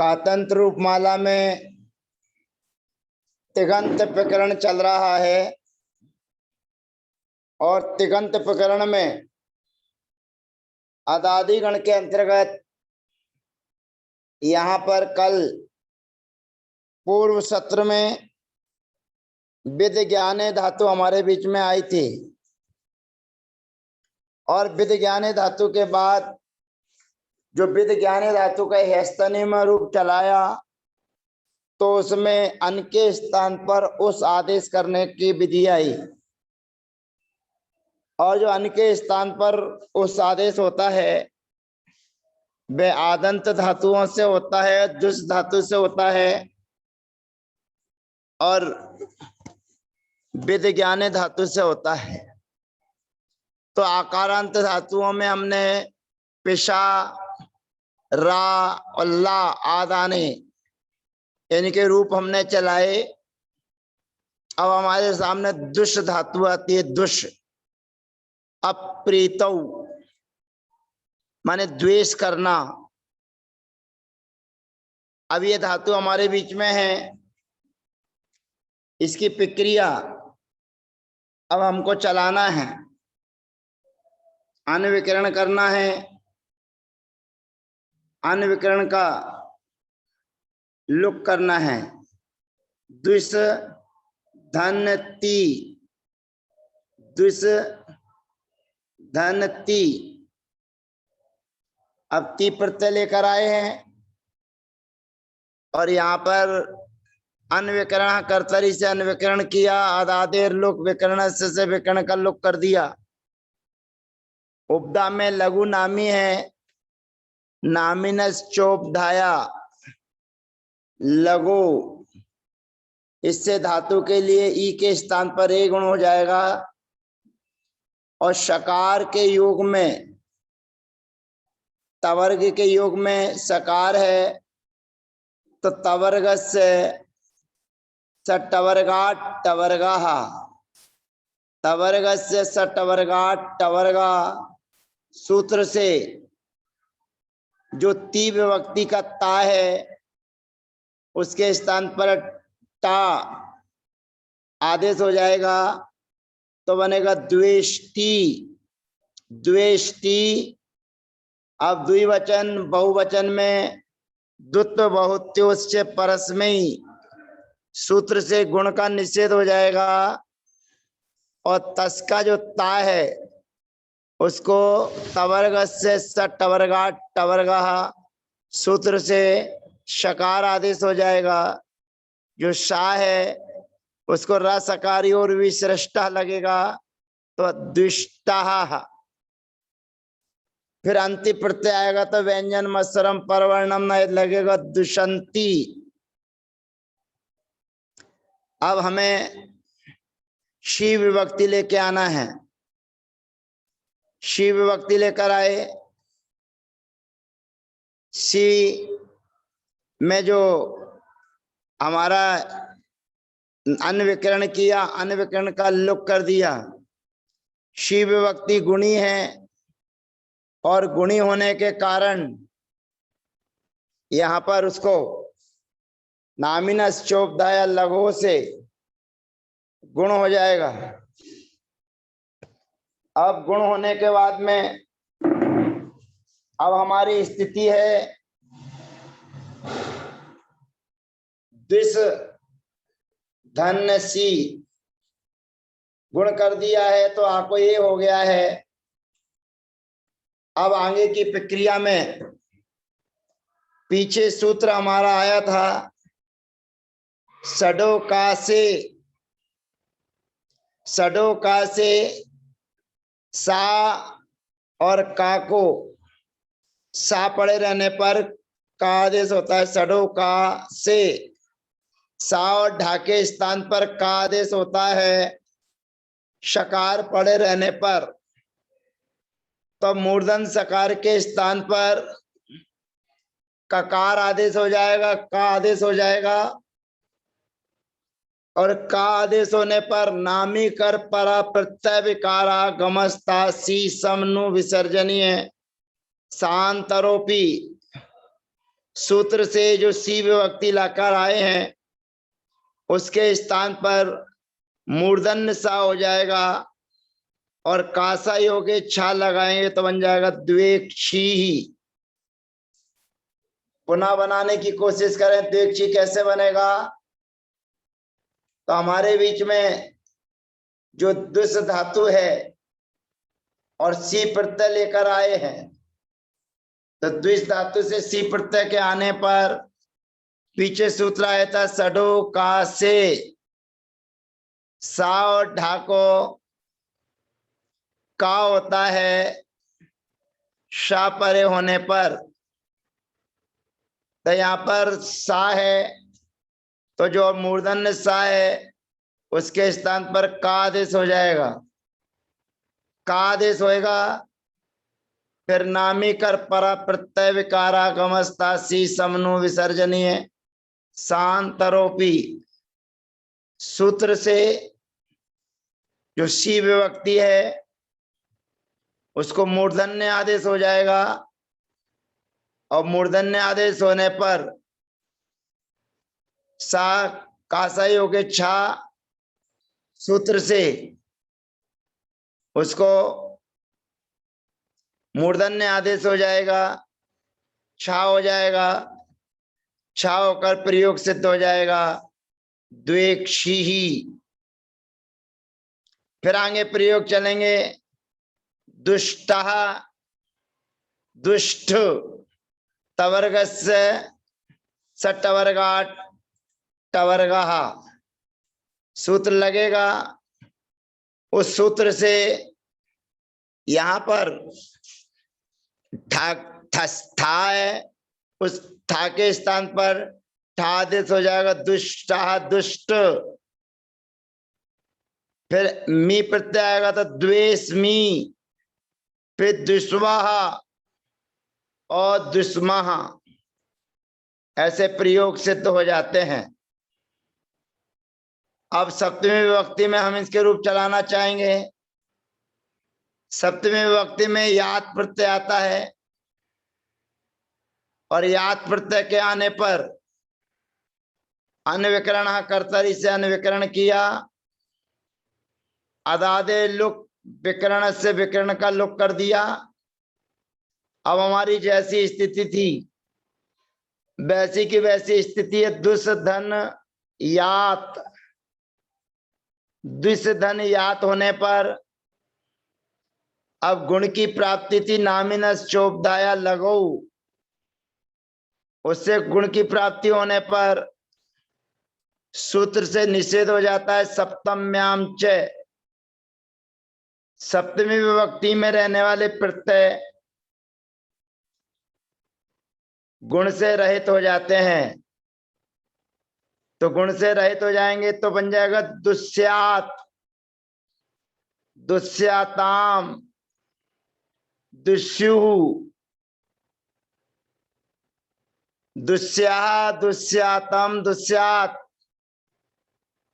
कातंत्र रूपमाला में तिगंत प्रकरण चल रहा है और तिगंत प्रकरण में अदादि गण के अंतर्गत यहाँ पर कल पूर्व सत्र में विद ज्ञाने धातु हमारे बीच में आई थी और विद ज्ञाने धातु के बाद जो विद ज्ञाने धातु का हेस्तनी में रूप चलाया तो उसमें अन के स्थान पर उस आदेश करने की विधि आई और जो अन के स्थान पर उस आदेश होता है वह आदंत धातुओं से होता है, जुस धातु से होता है और विद ज्ञाने धातु से होता है। तो आकारांत धातुओं में हमने पिशा, रा और ला आदाने इनके रूप हमने चलाए। अब हमारे सामने दुष धातु आती है, दुष अप्रीतौ माने द्वेष करना। अब ये धातु हमारे बीच में है, इसकी प्रक्रिया अब हमको चलाना है, अनविकरण करना है। अनविकरण का लुक करना है। द्विष धन ती, द्विष धन ती। अब ती प्रत्यय लेकर आए हैं और यहाँ पर अनविकरण कर्तरी से अनविकरण किया, अदादेर लुक विकरण से विकरण का लुक कर दिया। उपदा में लघु नामी है, नामिनस चोपधाया लघु, इससे धातु के लिए ई के स्थान पर ए गुण हो जाएगा और शकार के योग में तवर्ग के योग में सकार है तो तवर्ग से सटवर्गाट टवर्गा, तवर्ग से सटवर्गाट टवर्गा। सूत्र से जो ती विभक्ति का ता है उसके स्थान पर टा आदेश हो जाएगा तो बनेगा द्वेष्टि, द्वेष्टि। अब द्विवचन बहुवचन में द्वित्व बहुत्योच्च परस्मयी सूत्र से गुण का निषेध हो जाएगा और तस का जो ता है उसको तवर्ग से सटवर्गा टवर्गा सूत्र से शकार आदेश हो जाएगा। जो शा है उसको र सकारी और विश्रेष्टा लगेगा तो द्विष्टा। फिर अंति प्रत्यय आएगा तो व्यंजन मत्सरम परवर्णम न लगेगा दुष्यंती। अब हमें शी विभक्ति लेके आना है। शी विभक्ति लेकर आए। शी में जो हमारा अनविकरण किया, अनविकरण का लुक कर दिया। शी विभक्ति गुणी है और गुणी होने के कारण यहाँ पर उसको नामिनस चोपधाया लघु से गुण हो जाएगा। अब गुण होने के बाद में अब हमारी स्थिति है द्विष धन सी, गुण कर दिया है तो आपको ये हो गया है। अब आगे की प्रक्रिया में पीछे सूत्र हमारा आया था सडो का से, सडो का से सा और का को सा पड़े रहने पर का आदेश होता है। सडो का से सा और ढाके स्थान पर का आदेश होता है। शकार पड़े रहने पर तो मूर्धन सकार के स्थान पर ककार आदेश हो जाएगा, का आदेश हो जाएगा और का आदेश होने पर नामी कर परा प्रत्यय विकारा गमस्ता सी समनु विसर्जनीय शांतरोपी सूत्र से जो सी विभक्ति लाकर आए हैं उसके स्थान पर मूर्धन्य सा हो जाएगा और कासा योग के छा लगाएंगे तो बन जाएगा द्वेक्षी। पुनः बनाने की कोशिश करें, द्वेक्षी कैसे बनेगा? तो हमारे बीच में जो द्विस धातु है और सी प्रत्यय लेकर आए हैं, तो द्विस धातु से सी प्रत्यय के आने पर पीछे सूत्र आया था सडो का से, सा और ढा को का होता है शा परे होने पर, तो यहाँ पर सा है तो जो मूर्धन्य सा है उसके स्थान पर का आदेश हो जाएगा, का आदेश होएगा। फिर नामी कर परा प्रत्यय विकारागमस्ता सी समनु विसर्जनीय शांतरोपी, सूत्र से जो सी विभक्ति है उसको मूर्धन्य आदेश हो जाएगा और मूर्धन्य आदेश होने पर सा कासा योग के छा सूत्र से उसको मूर्धन्य आदेश हो जाएगा, छा हो जाएगा, छा होकर प्रयोग सिद्ध हो जाएगा द्वेक्षी ही। फिर आगे प्रयोग चलेंगे, दुष्टः दुष्ट तवर्गस्य सटवर्गाट टवर्गः, सूत्र लगेगा। उस सूत्र से यहां पर था है, उस था के स्थान पर ठा आदेश हो जाएगा दुष्टा दुष्ट। फिर मी प्रत्यय आएगा तो द्वेषमी, फिर दुष्वाह और दुष्मह, ऐसे प्रयोग सिद्ध हो जाते हैं। अब सप्तमी विभक्ति में हम इसके रूप चलाना चाहेंगे। सप्तमी विभक्ति में यात प्रत्यय आता है और यात प्रत्यय के आने पर अन्विकरण कर्तरी से अन्विकरण किया, अदादे लुक विकरण से विकरण का लुक कर दिया। अब हमारी जैसी स्थिति थी वैसी की वैसी स्थिति है, दुस धन यात। द्विस धन यात होने पर अब गुण की प्राप्ति थी नामिनस चोपदाया लगो, उससे गुण की प्राप्ति होने पर सूत्र से निषेध हो जाता है सप्तम्याम च, सप्तमी विभक्ति में रहने वाले प्रत्यय गुण से रहित हो जाते हैं। तो गुण से रहित हो जाएंगे तो बन जाएगा दुस्यात दुस्याताम दुष्युः, दुस्याह दुस्यातम दुस्यात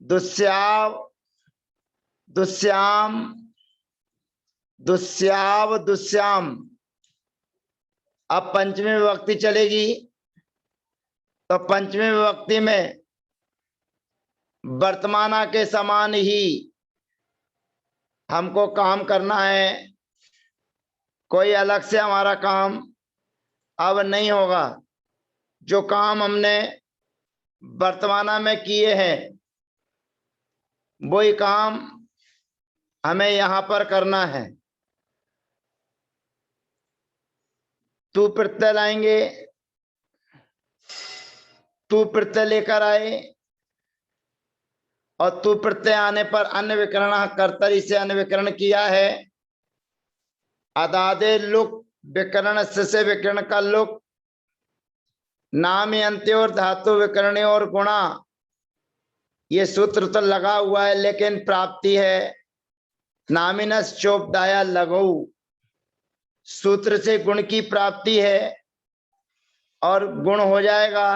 दुस्याव दुस्याम दुस्याव दुस्याम। अब पंचमी विभक्ति चलेगी तो पंचमी विभक्ति में वर्तमाना के समान ही हमको काम करना है, कोई अलग से हमारा काम अब नहीं होगा। जो काम हमने वर्तमाना में किए हैं वही काम हमें यहां पर करना है। तू प्रत्यय लाएंगे, तू प्रत्यय लेकर आए और तू प्रत्यय आने पर अन्य विकरण कर्तरी से अन्य विकरण किया है, अदादे लुक विकरण से विकरण का लुक, नाम अंत्य और धातु विकरण और गुणा, ये सूत्र तो लगा हुआ है लेकिन प्राप्ति है नामिनस चोपदाया लगो, सूत्र से गुण की प्राप्ति है और गुण हो जाएगा।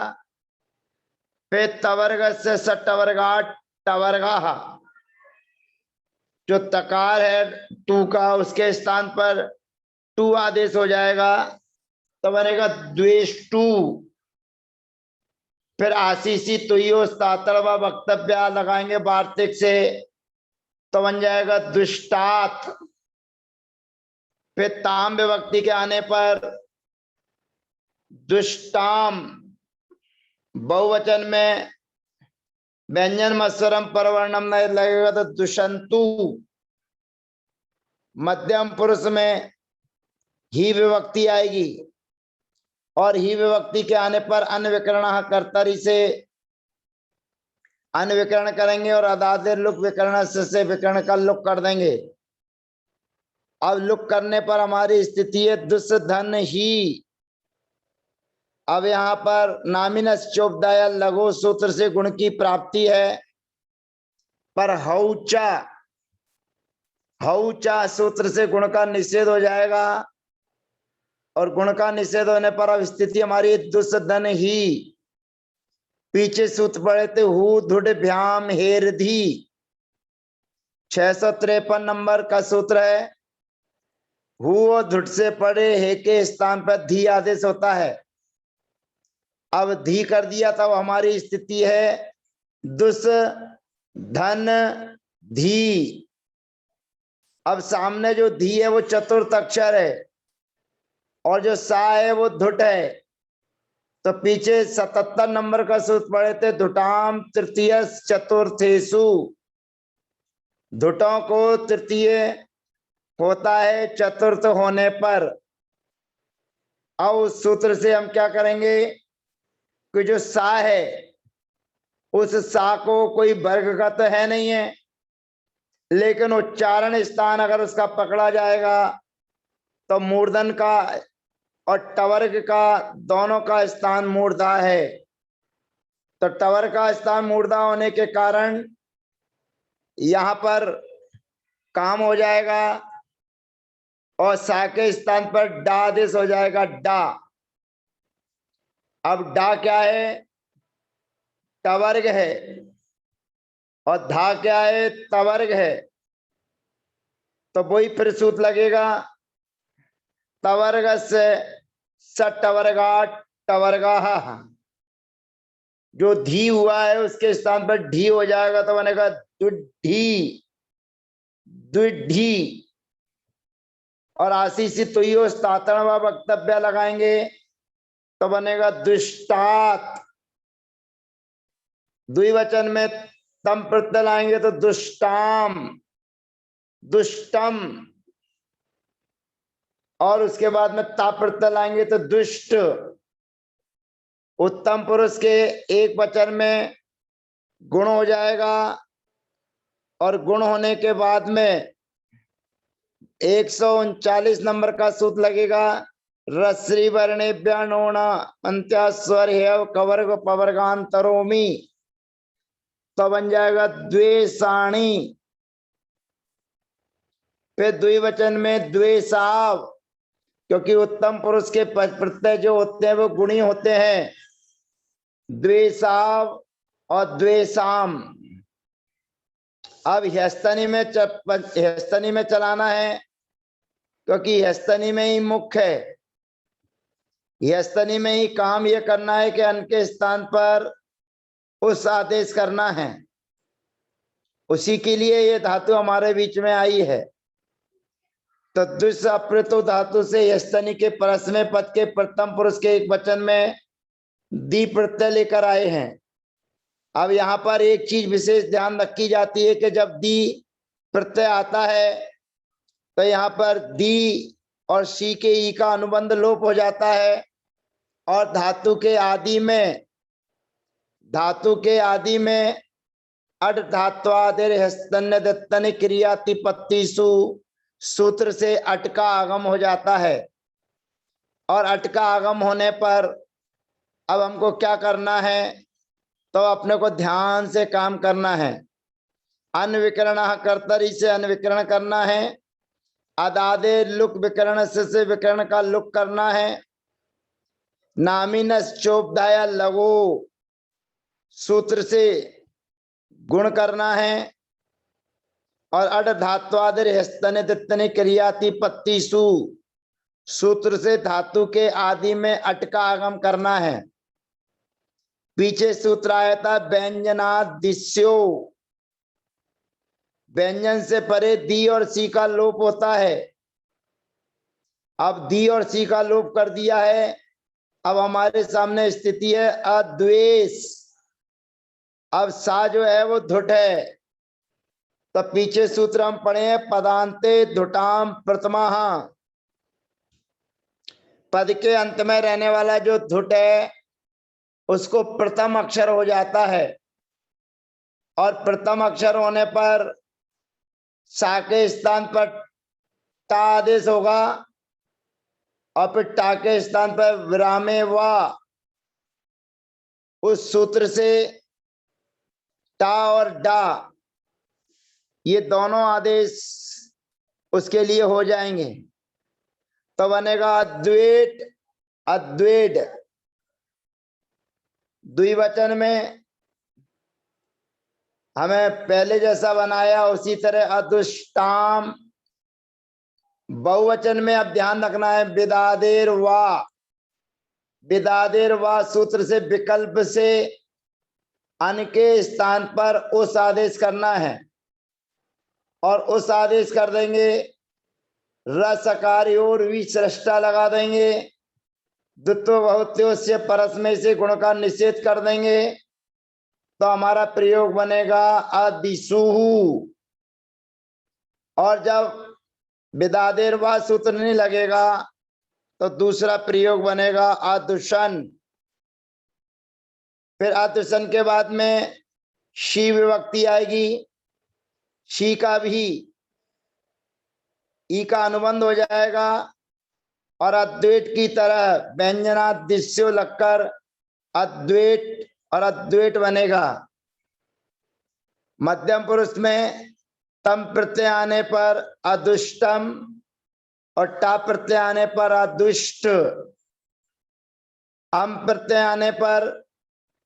फिर तवर्ग से सटवर्गाट टवर्गा, जो तकार है टू का उसके स्थान पर टू आदेश हो जाएगा तो बनेगा द्वेष टू। फिर आशीषी तुयो तातड़ व वक्तव्य लगाएंगे वार्तिक से तो बन जाएगा दुष्टात। फिर ताम विभक्ति के आने पर दुष्टाम, बहुवचन में व्यंजन मत्सरम परवर्णम नहीं लगेगा तो दुष्यंतु। मध्यम पुरुष में ही विभक्ति आएगी और ही विभक्ति के आने पर अनविकरण कर्तरी से अनविकरण करेंगे और अदादे लुक विकरण से विकरण का लुक कर देंगे। अब लुक करने पर हमारी स्थिति है दुस धन ही। अब यहाँ पर नामिनस चोपदाय लघु सूत्र से गुण की प्राप्ति है, पर हौचा हौचा सूत्र से गुण का निषेध हो जाएगा और गुण का निषेध होने पर अब स्थिति हमारी दुस धन ही। पीछे सूत्र पढ़े थे हु धुड भ्याम हेर धी, 653 नंबर का सूत्र है। हु और धुड से पढ़े हे के स्थान पर धी आदेश होता है। अब धी कर दिया तब हमारी स्थिति है दुस धन धी। अब सामने जो धी है वो चतुर्थ अक्षर है और जो सा है वो धुट है, तो पीछे 77 नंबर का सूत्र पढ़े थे धुटाम तृतीय चतुर्थेषु। धुटों को तृतीय होता है चतुर्थ होने पर। अब उस सूत्र से हम क्या करेंगे कि जो सा है उस सा को कोई वर्ग का तो है नहीं है, लेकिन उच्चारण स्थान अगर उसका पकड़ा जाएगा तो मूर्धन का और टवर्ग का दोनों का स्थान मूर्धा है। तो टवर का स्थान मूर्धा होने के कारण यहां पर काम हो जाएगा और सा के स्थान पर डा आदेश हो जाएगा डा। अब डा क्या है, टवर्ग है और धा क्या है, तवर्ग है। तो वही फिर सूत्र लगेगा तवर्ग से सटवर्गा टवर्गा। जो धी हुआ है उसके स्थान पर ढी हो जाएगा तो बनेगा दुढ़ी दुढ़ी। और आशीषी तुयो तातण व वक्तव्य लगाएंगे तो बनेगा दुष्टात। द्विवचन में तम प्रत्यय लाएंगे तो दुष्टाम दुष्टम, और उसके बाद में ता प्रत्यय लाएंगे तो दुष्ट। उत्तम पुरुष के एक वचन में गुण हो जाएगा और गुण होने के बाद में 139 नंबर का सूत्र लगेगा रश्री वर्णेभ्य नोणा अंत्यास्वर हेव कवर्ग पवर्गांतरोमी। तो बन जाएगा द्वेषाणी। फिर द्विवचन में द्वेषाव, क्योंकि उत्तम पुरुष के प्रत्यय जो होते हैं वो गुणी होते हैं। द्वेषाव और द्वेषाम। अब ह्यस्तनी में चलाना है क्योंकि ह्यस्तनी में ही मुख्य है। ह्यस्तनी में ही काम ये करना है कि अन के स्थान पर उस आदेश करना है, उसी के लिए ये धातु हमारे बीच में आई है। तो दुष् अप्रतो धातु से ह्यस्तनी के परस्मै पद के प्रथम पुरुष के एक वचन में दी प्रत्यय लेकर आए हैं। अब यहाँ पर एक चीज विशेष ध्यान रखी जाती है कि जब दी प्रत्यय आता है तो यहाँ पर दी और सी के ई का अनुबंध लोप हो जाता है और धातु के आदि में अड धात्वादिर हस्तन्य दत्तन क्रियातिपत्तिषु सूत्र से अट का आगम हो जाता है। और अट का आगम होने पर अब हमको क्या करना है, तो अपने को ध्यान से काम करना है। अनविकरण कर्तरी से अनविकरण करना है, अदादे लुक विकरण से विकरण का लुक करना है, नामिनस चोपदाया लगो सूत्र से गुण करना है, और अड धात्वादिर हस्तने दित्तने क्रियातिपत्तिषु सूत्र से धातु के आदि में अट का आगम करना है। पीछे सूत्र आया था व्यंजनादिस्यो, व्यंजन से परे दी और सी का लोप होता है। अब दी और सी का लोप कर दिया है। अब हमारे सामने स्थिति है अद्वेष। अब सा जो है वो धुट है, तो पीछे सूत्र हम पढ़े हैं पदांते धुटाम प्रथमा। पद के अंत में रहने वाला जो धुट है उसको प्रथम अक्षर हो जाता है, और प्रथम अक्षर होने पर सा के स्थान पर टा आदेश होगा, और फिर टा के स्थान पर विरामे वा। उस सूत्र से टा और डा ये दोनों आदेश उसके लिए हो जाएंगे, तो बनेगा अद्वेट अद्वेट। द्विवचन में हमें पहले जैसा बनाया उसी तरह अदुष्टाम। बहुवचन में अब ध्यान रखना है विदादेर वा। विदादेर वा सूत्र से विकल्प से अन के स्थान पर उस आदेश करना है, और उस आदेश कर देंगे रसकारी और विश्रेष्टा लगा देंगे, द्वित्व बहुत्व से परस्मय से गुण का निषेध कर देंगे, तो हमारा प्रयोग बनेगा अदिशुहु। और जब विदादेरवा सूत्र नहीं लगेगा तो दूसरा प्रयोग बनेगा अदुषण। फिर अदुषण के बाद में शी विभक्ति आएगी, शी का भी ई का अनुबंध हो जाएगा, और अद्वैत की तरह व्यंजनादिश्यो लगकर अद्वैत और अद्वैत बनेगा। मध्यम पुरुष में तम प्रत्यय आने पर अदुष्टम और टा प्रत्यय आने पर अदुष्ट, अम प्रत्यय आने पर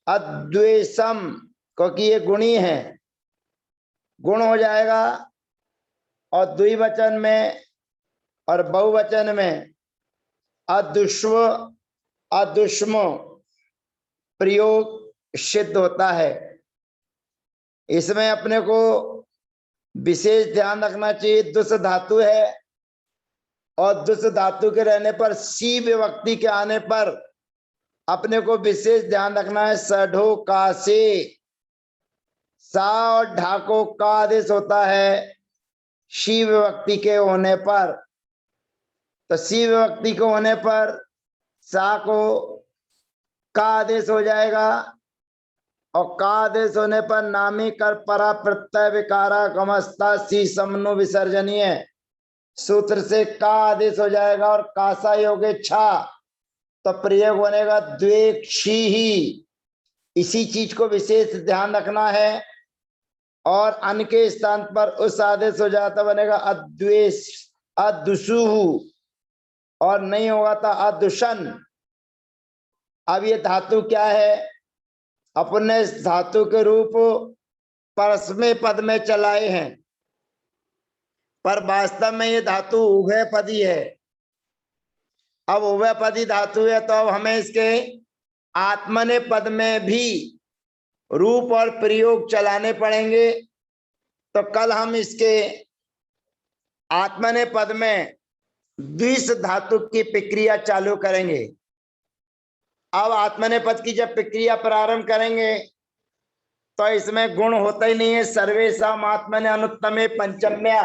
अद्वेषम, क्योंकि ये गुणी है, गुण हो जाएगा। और द्विवचन में और बहुवचन में अदुष्व अदुष्म प्रयोग सिद्ध होता है। इसमें अपने को विशेष ध्यान रखना चाहिए, दुस धातु है, और दुस धातु के रहने पर सी विभक्ति के आने पर अपने को विशेष ध्यान रखना है सढ़ो का से। सा और ढाको का आदेश होता है शी विभक्ति के होने पर, तो सी विभक्ति को होने पर सा को का आदेश हो जाएगा, और का आदेश होने पर नामी कर परा प्रत्यय विकारा गमस्ता सी समनु विसर्जनीय सूत्र से का आदेश हो जाएगा, और कासा योगे छा, तो प्रयोग बनेगा द्वेक्षी ही। इसी चीज को विशेष ध्यान रखना है। और अन के स्थान पर उस आदेश हो जाता, बनेगा अद्वेष अदुषुहु, और नहीं होगा था अदुषण। अब ये धातु क्या है, अपने धातु के रूप परस्मय पद में चलाए हैं, पर वास्तव में ये धातु उभयपदी है। अब उभयपदी धातु है तो अब हमें इसके आत्मने पद में भी रूप और प्रयोग चलाने पड़ेंगे। तो कल हम इसके आत्मने पद में द्विस धातु की प्रक्रिया चालू करेंगे। अब आत्मने पद की जब प्रक्रिया प्रारंभ करेंगे तो इसमें गुण होता ही नहीं है। सर्वेषाम आत्मने अनुत्तमे पंचम्या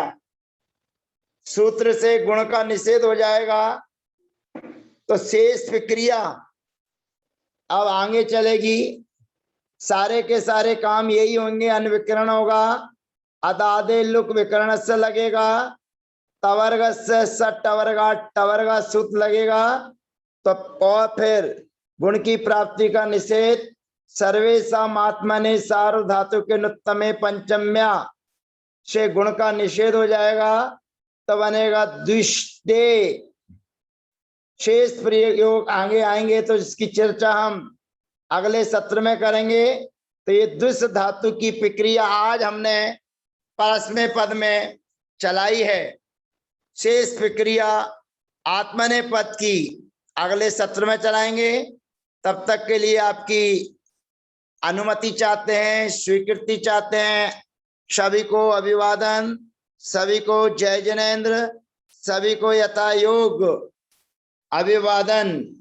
सूत्र से गुण का निषेध हो जाएगा, तो शेष प्रक्रिया अब आगे चलेगी। सारे के सारे काम यही होंगे। अनविकरण होगा, अदादे लुक विकरण से लगेगा, तवर्ग से सटवर्गा टवर्गा सूत्र लगेगा, तो और फिर गुण की प्राप्ति का निषेध सर्वेषाम आत्मने सार्वधातु के नुत्तमे पंचम्या से गुण का निषेध हो जाएगा, तो बनेगा द्विष्टे। शेष प्रयोग आगे आएंगे तो इसकी चर्चा हम अगले सत्र में करेंगे। तो ये द्विस धातु की प्रक्रिया आज हमने परस्मय पद में चलाई है। शेष प्रक्रिया आत्मने पद की अगले सत्र में चलाएंगे। तब तक के लिए आपकी अनुमति चाहते हैं, स्वीकृति चाहते हैं। सभी को अभिवादन, सभी को जय जिनेंद्र, सभी को यथा योग अभिवादन।